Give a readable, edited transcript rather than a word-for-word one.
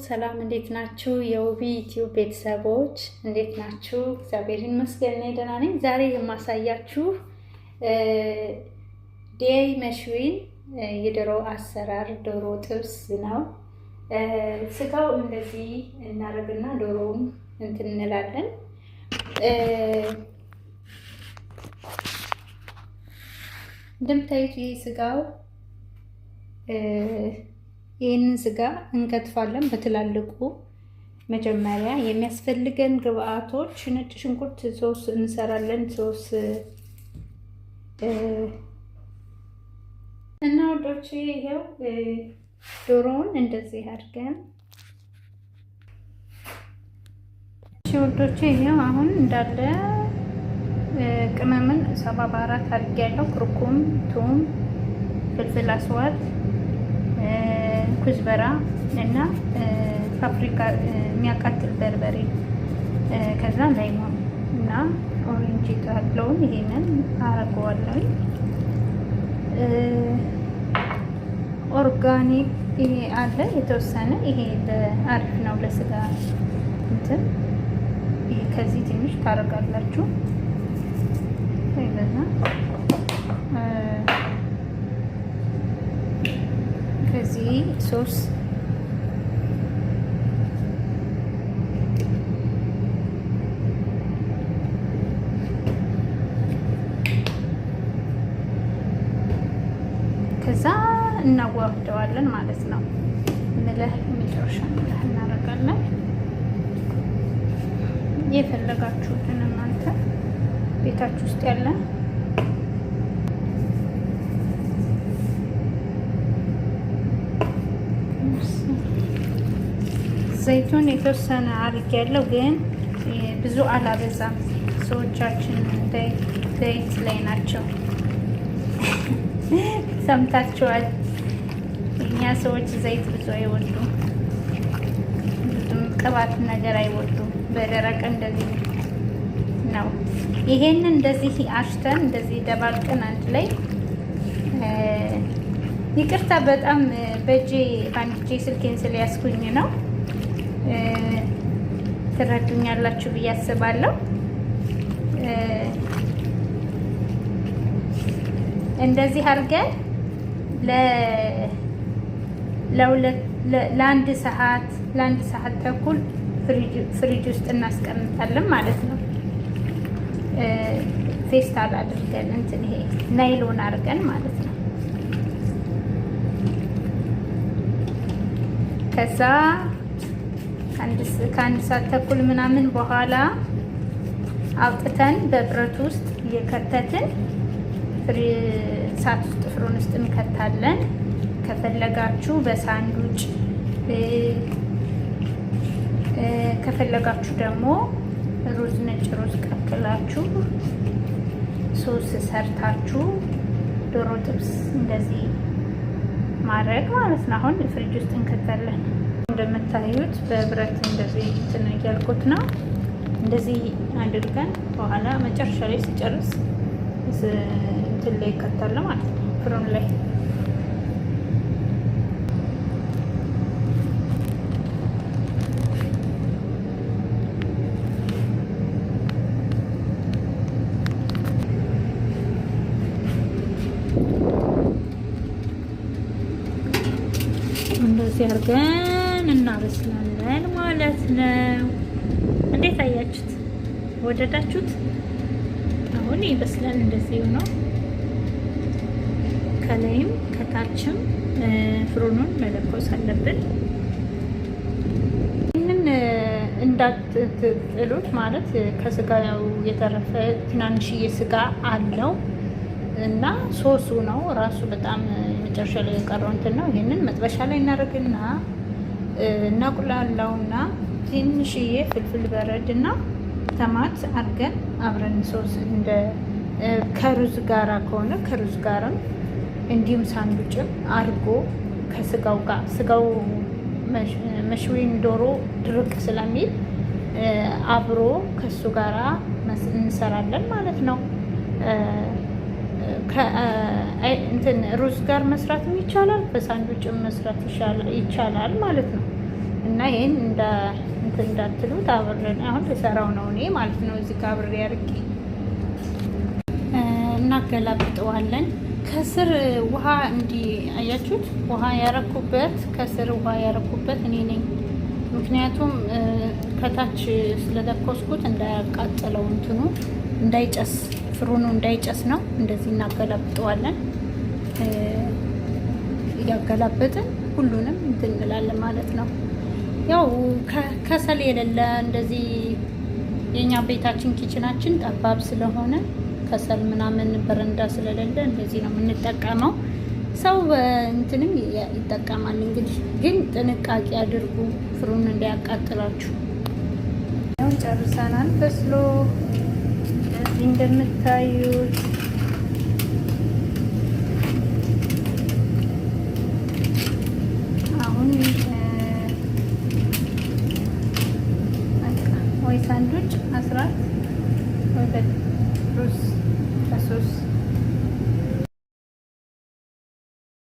ሰላም እንዴት ናችሁ? የውቢ ዩቲዩብ ቤተሰቦች እንዴት ናችሁ? እግዚአብሔር ይመስገን እኔ ደህና ነኝ። ዛሬ የማሳያችሁ ዲያይ መሽዊን የዶሮ አሰራር ዶሮ ጥብስ ነው። ስጋው እንደዚህ እናደርግና ዶሮውን እንትን እንላለን። እንደምታዩት ይሄ ስጋው ይህንን ስጋ እንከትፋለን በትላልቁ። መጀመሪያ የሚያስፈልገን ግብአቶች ነጭ ሽንኩርት ሶስ እንሰራለን። ሶስ እና ወዶቼ ይሄው ዶሮውን እንደዚህ አድርገን ወዶቼ ይሄው አሁን እንዳለ ቅመምን 74 አድርጌያለሁ። ኩርኩም፣ ቱም፣ ፍልፍል አስዋት፣ ኩዝበራ እና ፓፕሪካ የሚያቃጥል በርበሬ፣ ከዛ ላይሞን እና ኦሬንጅ ያለውን ይሄንን አረገዋለሁ። ኦርጋኒክ ይሄ አለ የተወሰነ። ይሄ አሪፍ ነው ለስጋ እንትን። ይሄ ከዚህ ትንሽ ታረጋላችሁ። ይበዛ ከዚህ ሶስ ከዛ እናዋህደዋለን ማለት ነው። ምልህ መጨረሻ ምልህ እናደርጋለን። የፈለጋችሁትን እናንተ ቤታችሁ ውስጥ ያለ ዘይቱን የተወሰነ አድርጌያለሁ፣ ግን ብዙ አላበዛም። ሰዎቻችን ዘይት ላይ ናቸው። ሰምታችኋል። እኛ ሰዎች ዘይት ብዙ አይወዱም፣ ብዙም ቅባት ነገር አይወዱም። በደረቅ እንደዚህ ነው። ይሄንን እንደዚህ አሽተን እንደዚህ ደባልቀን አንድ ላይ ይቅርታ፣ በጣም በእጄ በአንድ እጄ ስልኬን ስለያዝኩኝ ነው። ትረዱኛላችሁ ብዬ አስባለሁ። እንደዚህ አድርገን ለአንድ ሰዓት ተኩል ፍሪጅ ውስጥ እናስቀምጣለን ማለት ነው። ፌስታል አድርገን እንትን ይሄ ናይሎን አድርገን ማለት ነው። ከዛ ከአንድ ሰዓት ተኩል ምናምን በኋላ አውጥተን በብረት ውስጥ እየከተትን እሳት ውስጥ ፍሩን ውስጥ እንከታለን። ከፈለጋችሁ በሳንዱች ከፈለጋችሁ ደግሞ ሩዝ፣ ነጭ ሩዝ ቀቅላችሁ ሶስ ሰርታችሁ ዶሮ ጥብስ እንደዚህ ማድረግ ማለት ነው። አሁን ፍሪጅ ውስጥ እንከታለን። እንደምታዩት በብረት እንደዚህ እንትን እያልኩት ነው። እንደዚህ አድርገን በኋላ መጨረሻ ላይ ሲጨርስ እንትን ላይ ይከታል ማለት ነው፣ ፍሩን ላይ። እንደዚህ አድርገን እናበስላለን ማለት ነው። እንዴት አያችሁት? ወደዳችሁት? አሁን ይበስላል። እንደዚህ ነው። ከላይም ከታችም ፍሩኑን መለኮስ አለብን። ይህንን እንዳትጥሉት ማለት ከስጋው የተረፈ ትናንሽዬ ስጋ አለው እና ሶሱ ነው ራሱ በጣም መጨረሻ ላይ የቀረው እንትን ነው። ይሄንን መጥበሻ ላይ እናደርግና እናቁላላውና ትንሽዬ ፍልፍል በረድ እና ተማት አድርገን አብረን ሶስ እንደ ከሩዝ ጋራ ከሆነ ከሩዝ ጋርም እንዲሁም ሳንዱጭም አድርጎ ከስጋው ጋር ስጋው መሽዊን ዶሮ ድርቅ ስለሚል አብሮ ከሱ ጋራ እንሰራለን ማለት ነው። እንትን ሩዝ ጋር መስራትም ይቻላል፣ በሳንዱጭም መስራት ይቻላል ማለት ነው። እና ይሄን እንትን እንዳትሉት አብረን አሁን ልሰራው ነው እኔ ማለት ነው። እዚህ ጋር አብሬ አድርጌ እናገላብጠዋለን። ከስር ውሃ እንዲህ አያችሁት፣ ውሃ ያረኩበት ከስር ውሃ ያረኩበት እኔ ነኝ። ምክንያቱም ከታች ስለተኮስኩት እንዳያቃጥለው እንትኑ እንዳይጨስ ፍሩኑ እንዳይጨስ ነው። እንደዚህ እናገላብጠዋለን። እያገላበጥን ሁሉንም እንትን እንላለን ማለት ነው። ያው ከሰል የሌለ እንደዚህ የኛ ቤታችን ኪችናችን ጠባብ ስለሆነ ከሰል ምናምን በረንዳ ስለሌለ እንደዚህ ነው የምንጠቀመው። ሰው እንትንም ይጠቀማል። እንግዲህ ግን ጥንቃቄ አድርጉ ፍሩን እንዳያቃጥላችሁ። ያው ጨርሰናል በስሎ እዚህ እንደምታዩት አሁን ወይ ሳንዱች 10 ወይ ሩዝ በሶስ